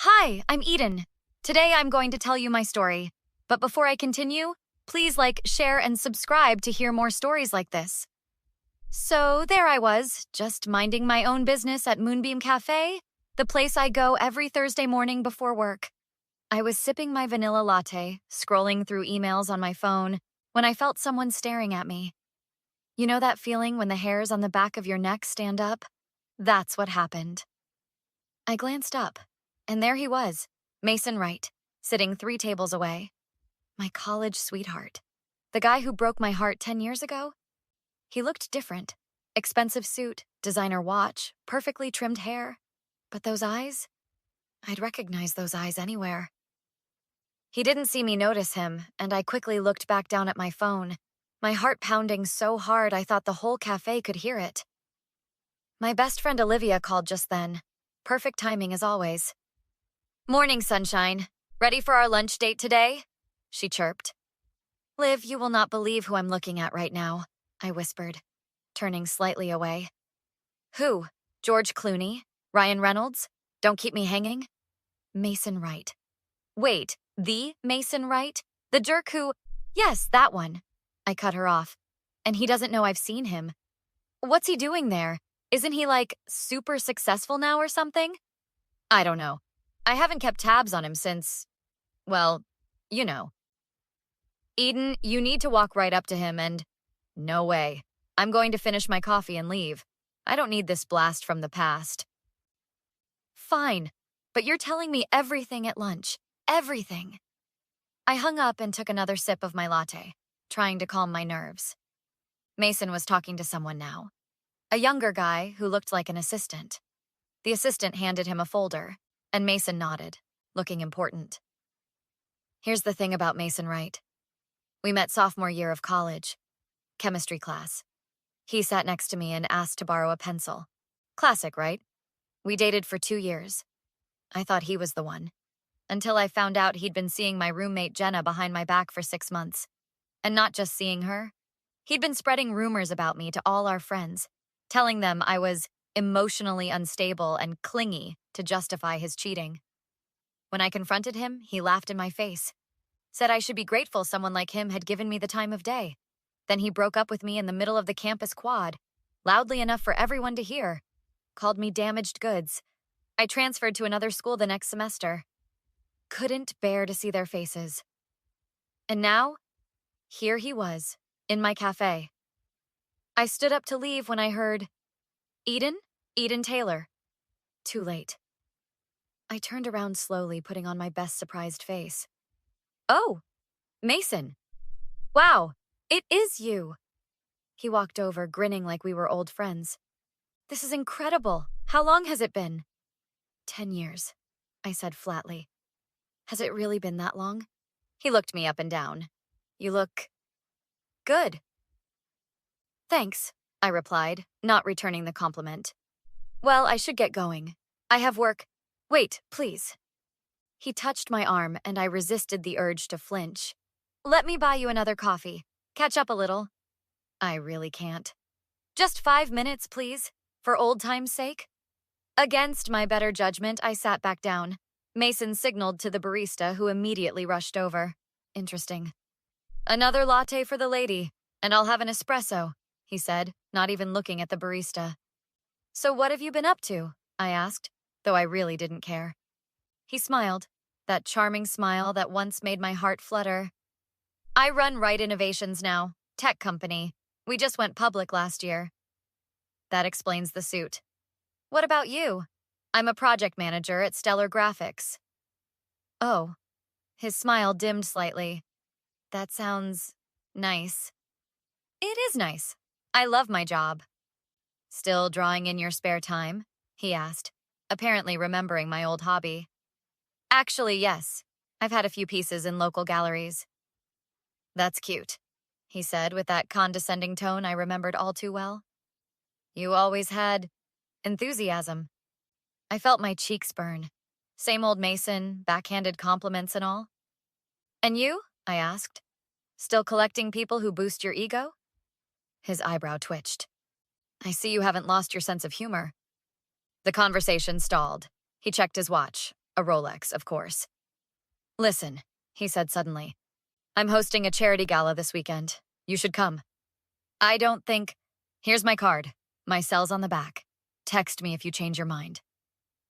Hi, I'm Eden. Today I'm going to tell you my story. But before I continue, please like, share, and subscribe to hear more stories like this. So there I was, just minding my own business at Moonbeam Café, the place I go every Thursday morning before work. I was sipping my vanilla latte, scrolling through emails on my phone, when I felt someone staring at me. You know that feeling when the hairs on the back of your neck stand up? That's what happened. I glanced up, and there he was, Mason Wright, sitting 3 tables away. My college sweetheart. The guy who broke my heart 10 years ago? He looked different. Expensive suit, designer watch, perfectly trimmed hair. But those eyes? I'd recognize those eyes anywhere. He didn't see me notice him, and I quickly looked back down at my phone, my heart pounding so hard I thought the whole cafe could hear it. My best friend Olivia called just then. Perfect timing as always. "Morning, sunshine. Ready for our lunch date today?" she chirped. "Liv, you will not believe who I'm looking at right now," I whispered, turning slightly away. "Who? George Clooney? Ryan Reynolds? Don't keep me hanging?" Mason Wright. "Wait, the Mason Wright? The jerk who—" "Yes, that one." I cut her off. "And he doesn't know I've seen him. What's he doing there? Isn't he, like, super successful now or something?" "I don't know. I haven't kept tabs on him since, well, you know." "Eden, you need to walk right up to him and—" "No way. I'm going to finish my coffee and leave. I don't need this blast from the past." "Fine, but you're telling me everything at lunch. Everything." I hung up and took another sip of my latte, trying to calm my nerves. Mason was talking to someone now. A younger guy who looked like an assistant. The assistant handed him a folder, and Mason nodded, looking important. "Here's the thing about Mason Wright. We met sophomore year of college. Chemistry class. He sat next to me and asked to borrow a pencil. Classic, right? We dated for 2 years. I thought he was the one. Until I found out he'd been seeing my roommate Jenna behind my back for 6 months. And not just seeing her. He'd been spreading rumors about me to all our friends, telling them I was emotionally unstable and clingy to justify his cheating. When I confronted him, he laughed in my face. Said I should be grateful someone like him had given me the time of day. Then he broke up with me in the middle of the campus quad, loudly enough for everyone to hear. Called me damaged goods. I transferred to another school the next semester. Couldn't bear to see their faces. And now, here he was, in my cafe. I stood up to leave when I heard, "Eden? Eden Taylor." Too late. I turned around slowly, putting on my best surprised face. "Oh, Mason. Wow, it is you." He walked over, grinning like we were old friends. "This is incredible. How long has it been?" 10 years, I said flatly. "Has it really been that long?" He looked me up and down. "You look good." "Thanks," I replied, not returning the compliment. "Well, I should get going. I have work." "Wait, please." He touched my arm, and I resisted the urge to flinch. "Let me buy you another coffee. Catch up a little." "I really can't." "Just 5 minutes, please, for old time's sake." Against my better judgment, I sat back down. Mason signaled to the barista, who immediately rushed over. Interesting. "Another latte for the lady, and I'll have an espresso," he said, not even looking at the barista. "So what have you been up to?" I asked, though I really didn't care. He smiled, that charming smile that once made my heart flutter. "I run Wright Innovations now, tech company. We just went public last year." That explains the suit. "What about you?" "I'm a project manager at Stellar Graphics." "Oh." His smile dimmed slightly. "That sounds nice." "It is nice. I love my job." "Still drawing in your spare time?" he asked, apparently remembering my old hobby. "Actually, yes. I've had a few pieces in local galleries." "That's cute," he said with that condescending tone I remembered all too well. "You always had enthusiasm." I felt my cheeks burn. Same old Mason, backhanded compliments and all. "And you?" I asked. "Still collecting people who boost your ego?" His eyebrow twitched. "I see you haven't lost your sense of humor." The conversation stalled. He checked his watch. A Rolex, of course. Listen, he said suddenly. I'm hosting a charity gala this weekend. You should come. I don't think... Here's my card. My cell's on the back. Text me if you change your mind.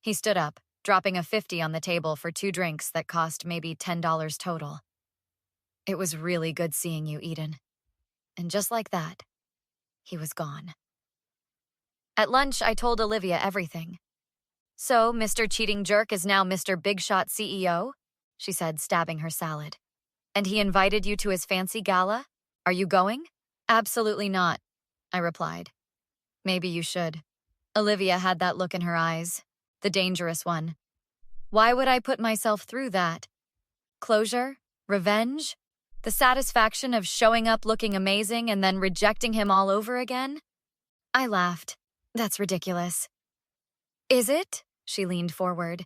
He stood up, dropping a 50 on the table for 2 drinks that cost maybe $10 total. It was really good seeing you, Eden. And just like that, he was gone. At lunch, I told Olivia everything. So, Mr. Cheating Jerk is now Mr. Big Shot CEO? She said, stabbing her salad. And he invited you to his fancy gala? Are you going? Absolutely not, I replied. Maybe you should. Olivia had that look in her eyes, the dangerous one. Why would I put myself through that? Closure? Revenge? The satisfaction of showing up looking amazing and then rejecting him all over again? I laughed. That's ridiculous. Is it? She leaned forward.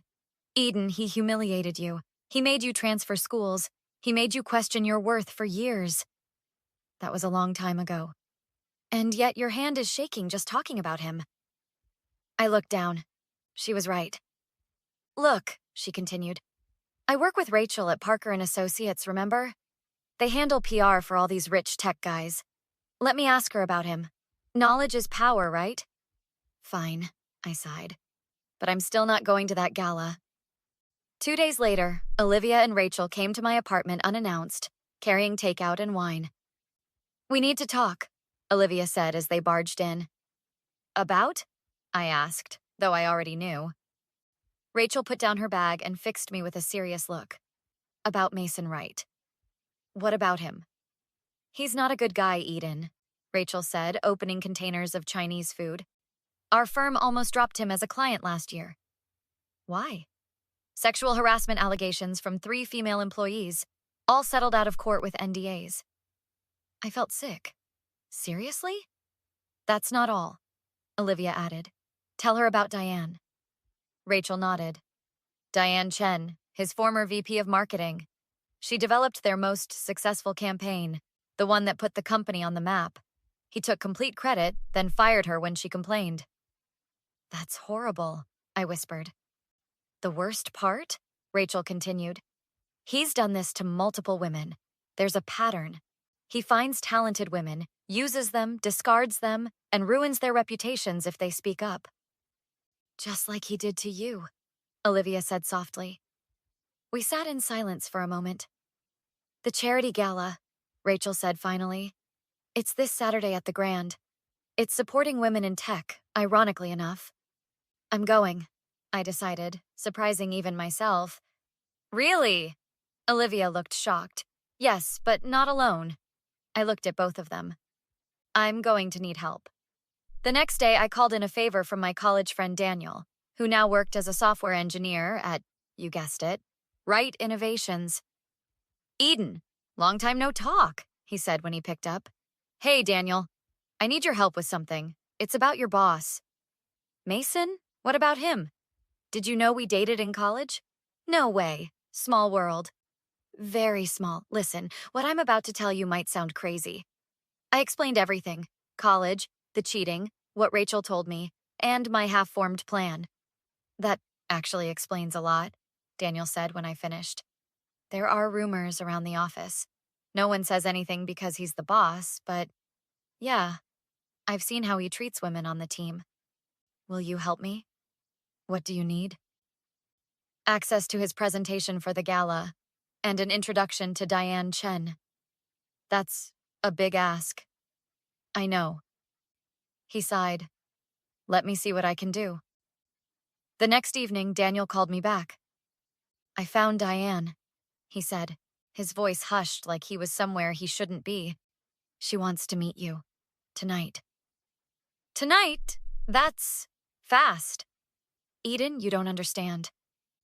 Eden, he humiliated you. He made you transfer schools. He made you question your worth for years. That was a long time ago. And yet your hand is shaking just talking about him. I looked down. She was right. Look, she continued. I work with Rachel at Parker & Associates, remember? They handle PR for all these rich tech guys. Let me ask her about him. Knowledge is power, right? Fine, I sighed. But I'm still not going to that gala. 2 days later, Olivia and Rachel came to my apartment unannounced, carrying takeout and wine. We need to talk, Olivia said as they barged in. About? I asked, though I already knew. Rachel put down her bag and fixed me with a serious look. About Mason Wright. What about him? He's not a good guy, Eden, Rachel said, opening containers of Chinese food. Our firm almost dropped him as a client last year. Why? Sexual harassment allegations from 3 female employees, all settled out of court with NDAs. I felt sick. Seriously? That's not all, Olivia added. Tell her about Diane. Rachel nodded. Diane Chen, his former VP of marketing. She developed their most successful campaign, the one that put the company on the map. He took complete credit, then fired her when she complained. That's horrible, I whispered. The worst part? Rachel continued. He's done this to multiple women. There's a pattern. He finds talented women, uses them, discards them, and ruins their reputations if they speak up. Just like he did to you, Olivia said softly. We sat in silence for a moment. The charity gala, Rachel said finally. It's this Saturday at the Grand. It's supporting women in tech, ironically enough. I'm going, I decided, surprising even myself. Really? Olivia looked shocked. Yes, but not alone. I looked at both of them. I'm going to need help. The next day, I called in a favor from my college friend Daniel, who now worked as a software engineer at, you guessed it, Wright Innovations. Eden, long time no talk, he said when he picked up. Hey, Daniel, I need your help with something. It's about your boss. Mason? What about him? Did you know we dated in college? No way. Small world. Very small. Listen, what I'm about to tell you might sound crazy. I explained everything. College, the cheating, what Rachel told me, and my half-formed plan. That actually explains a lot, Daniel said when I finished. There are rumors around the office. No one says anything because he's the boss, but yeah, I've seen how he treats women on the team. Will you help me? What do you need? Access to his presentation for the gala, and an introduction to Diane Chen. That's a big ask. I know. He sighed. Let me see what I can do. The next evening, Daniel called me back. I found Diane, he said, his voice hushed like he was somewhere he shouldn't be. She wants to meet you. Tonight. Tonight? That's fast. Eden, you don't understand.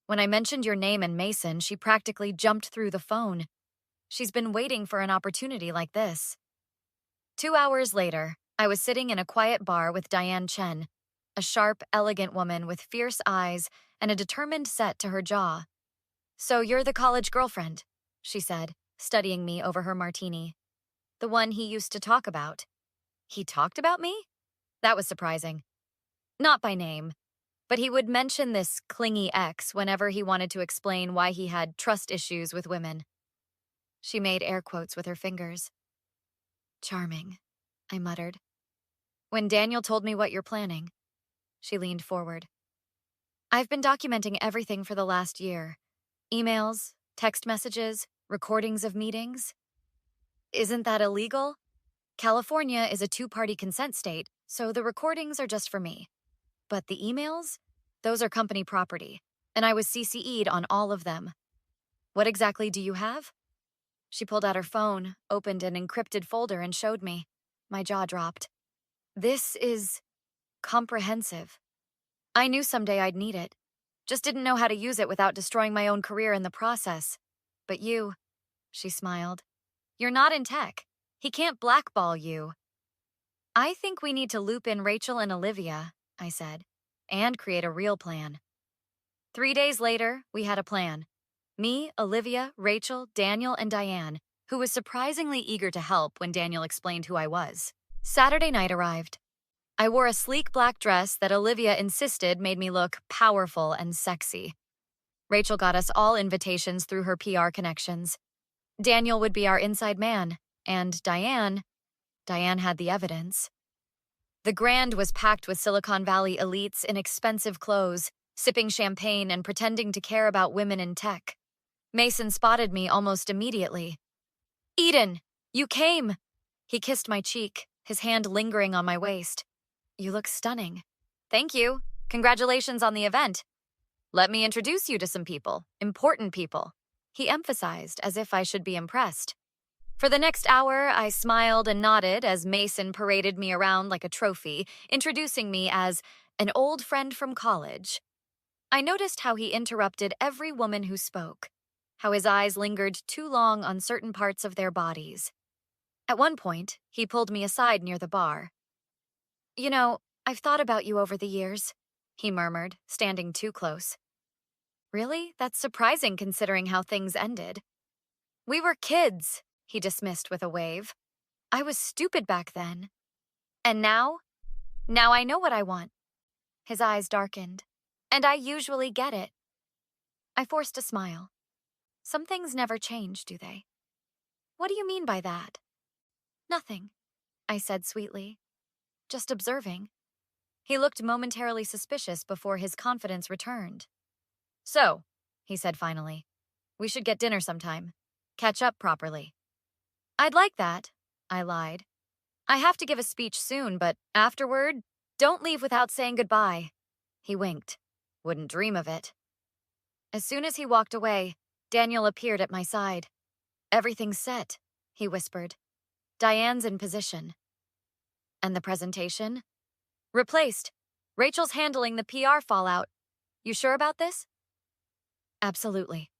When I mentioned your name and Mason, she practically jumped through the phone. She's been waiting for an opportunity like this. 2 hours later, I was sitting in a quiet bar with Diane Chen, a sharp, elegant woman with fierce eyes and a determined set to her jaw. So you're the college girlfriend, she said, studying me over her martini. The one he used to talk about. He talked about me? That was surprising. Not by name, But he would mention this clingy ex whenever he wanted to explain why he had trust issues with women. She made air quotes with her fingers. Charming, I muttered. When Daniel told me what you're planning, she leaned forward. I've been documenting everything for the last year. Emails, text messages, recordings of meetings. Isn't that illegal? California is a two-party consent state, so the recordings are just for me. But the emails? Those are company property, and I was CC'd on all of them. What exactly do you have? She pulled out her phone, opened an encrypted folder, and showed me. My jaw dropped. This is comprehensive. I knew someday I'd need it. Just didn't know how to use it without destroying my own career in the process. But you, she smiled. You're not in tech. He can't blackball you. I think we need to loop in Rachel and Olivia, I said, and create a real plan. 3 days later, we had a plan. Me, Olivia, Rachel, Daniel, and Diane, who was surprisingly eager to help when Daniel explained who I was. Saturday night arrived. I wore a sleek black dress that Olivia insisted made me look powerful and sexy. Rachel got us all invitations through her PR connections. Daniel would be our inside man, and Diane had the evidence. The Grand was packed with Silicon Valley elites in expensive clothes, sipping champagne and pretending to care about women in tech. Mason spotted me almost immediately. Eden, you came! He kissed my cheek, his hand lingering on my waist. You look stunning. Thank you. Congratulations on the event. Let me introduce you to some people, important people. He emphasized as if I should be impressed. For the next hour, I smiled and nodded as Mason paraded me around like a trophy, introducing me as an old friend from college. I noticed how he interrupted every woman who spoke, how his eyes lingered too long on certain parts of their bodies. At one point, he pulled me aside near the bar. You know, I've thought about you over the years, he murmured, standing too close. Really? That's surprising considering how things ended. We were kids, he dismissed with a wave. I was stupid back then. And now? Now I know what I want. His eyes darkened. And I usually get it. I forced a smile. Some things never change, do they? What do you mean by that? Nothing, I said sweetly. Just observing. He looked momentarily suspicious before his confidence returned. So, he said finally, we should get dinner sometime. Catch up properly. I'd like that, I lied. I have to give a speech soon, but afterward, don't leave without saying goodbye. He winked. Wouldn't dream of it. As soon as he walked away, Daniel appeared at my side. Everything's set, he whispered. Diane's in position. And the presentation? Replaced. Rachel's handling the PR fallout. You sure about this? Absolutely.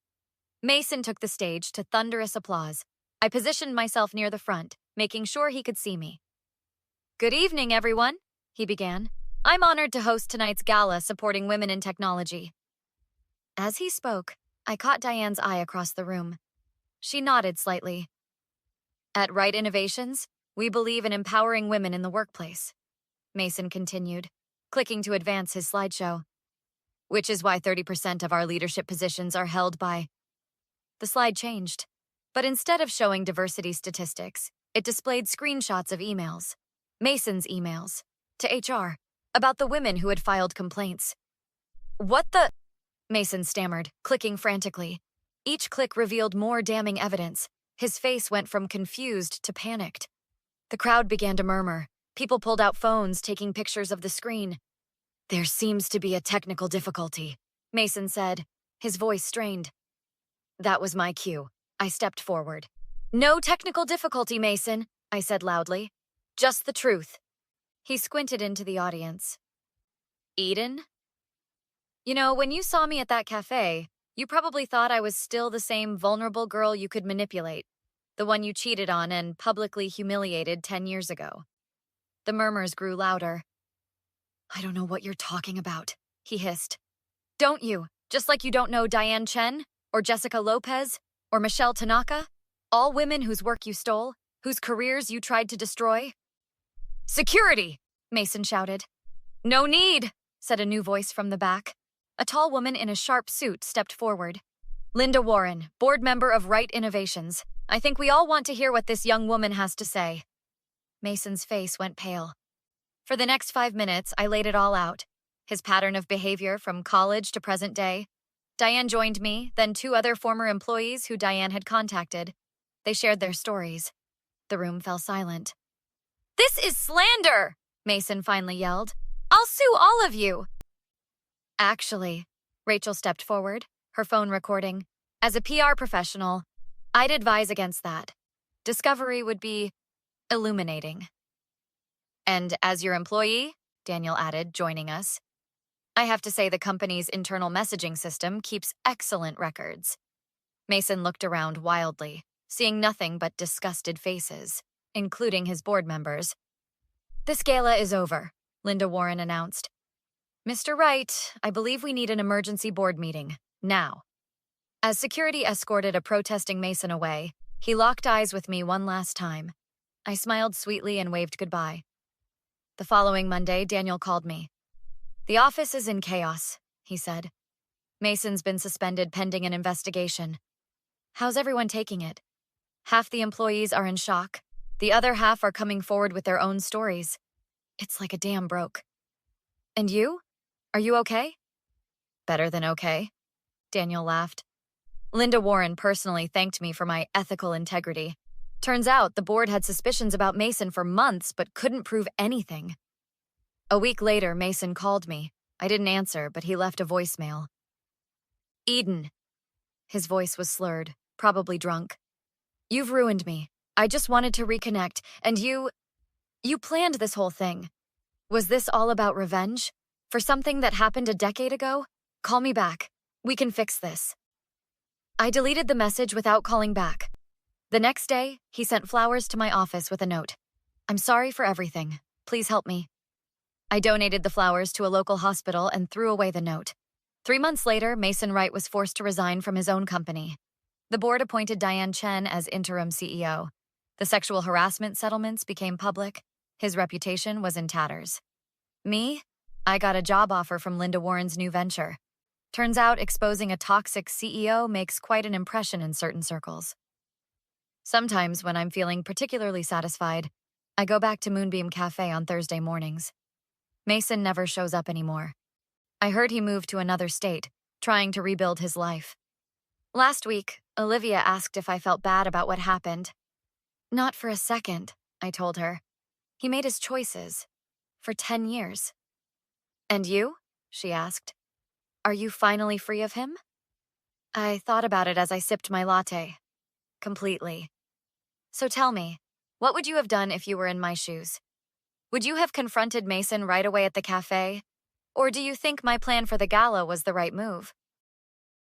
Mason took the stage to thunderous applause. I positioned myself near the front, making sure he could see me. Good evening, everyone, he began. I'm honored to host tonight's gala supporting women in technology. As he spoke, I caught Diane's eye across the room. She nodded slightly. At Right Innovations, we believe in empowering women in the workplace, Mason continued, clicking to advance his slideshow. Which is why 30% of our leadership positions are held by... The slide changed, but instead of showing diversity statistics, it displayed screenshots of emails, Mason's emails, to HR, about the women who had filed complaints. What the... Mason stammered, clicking frantically. Each click revealed more damning evidence. His face went from confused to panicked. The crowd began to murmur. People pulled out phones, taking pictures of the screen. There seems to be a technical difficulty, Mason said, his voice strained. That was my cue. I stepped forward. No technical difficulty, Mason, I said loudly. Just the truth. He squinted into the audience. Eden? You know, when you saw me at that cafe, you probably thought I was still the same vulnerable girl you could manipulate, the one you cheated on and publicly humiliated 10 years ago. The murmurs grew louder. I don't know what you're talking about, he hissed. Don't you? Just like you don't know Diane Chen, or Jessica Lopez, or Michelle Tanaka? All women whose work you stole, whose careers you tried to destroy? Security, Mason shouted. No need, said a new voice from the back. A tall woman in a sharp suit stepped forward. Linda Warren, board member of Right Innovations. I think we all want to hear what this young woman has to say. Mason's face went pale. For the next 5 minutes, I laid it all out. His pattern of behavior from college to present day. Diane joined me, then 2 other former employees who Diane had contacted. They shared their stories. The room fell silent. "This is slander!" Mason finally yelled. "I'll sue all of you!" Actually, Rachel stepped forward, her phone recording. As a PR professional, I'd advise against that. Discovery would be illuminating. And as your employee, Daniel added, joining us, I have to say the company's internal messaging system keeps excellent records. Mason looked around wildly, seeing nothing but disgusted faces, including his board members. "This gala is over," Linda Warren announced. "Mr. Wright, I believe we need an emergency board meeting, now." As security escorted a protesting Mason away, he locked eyes with me one last time. I smiled sweetly and waved goodbye. The following Monday, Daniel called me. "The office is in chaos," he said. "Mason's been suspended pending an investigation. How's everyone taking it?" "Half the employees are in shock. The other half are coming forward with their own stories. It's like a dam broke." "And you? Are you okay?" "Better than okay," Daniel laughed. Linda Warren personally thanked me for my ethical integrity. Turns out the board had suspicions about Mason for months but couldn't prove anything. A week later, Mason called me. I didn't answer, but he left a voicemail. "Eden." His voice was slurred, probably drunk. "You've ruined me. I just wanted to reconnect, and you planned this whole thing. Was this all about revenge? For something that happened a decade ago? Call me back. We can fix this." I deleted the message without calling back. The next day, he sent flowers to my office with a note. "I'm sorry for everything. Please help me." I donated the flowers to a local hospital and threw away the note. 3 months later, Mason Wright was forced to resign from his own company. The board appointed Diane Chen as interim CEO. The sexual harassment settlements became public. His reputation was in tatters. Me? I got a job offer from Linda Warren's new venture. Turns out exposing a toxic CEO makes quite an impression in certain circles. Sometimes when I'm feeling particularly satisfied, I go back to Moonbeam Café on Thursday mornings. Mason never shows up anymore. I heard he moved to another state, trying to rebuild his life. Last week, Olivia asked if I felt bad about what happened. "Not for a second," I told her. "He made his choices. For 10 years. "And you?" she asked. "Are you finally free of him?" I thought about it as I sipped my latte. Completely. "So tell me, what would you have done if you were in my shoes? Would you have confronted Mason right away at the cafe? Or do you think my plan for the gala was the right move?"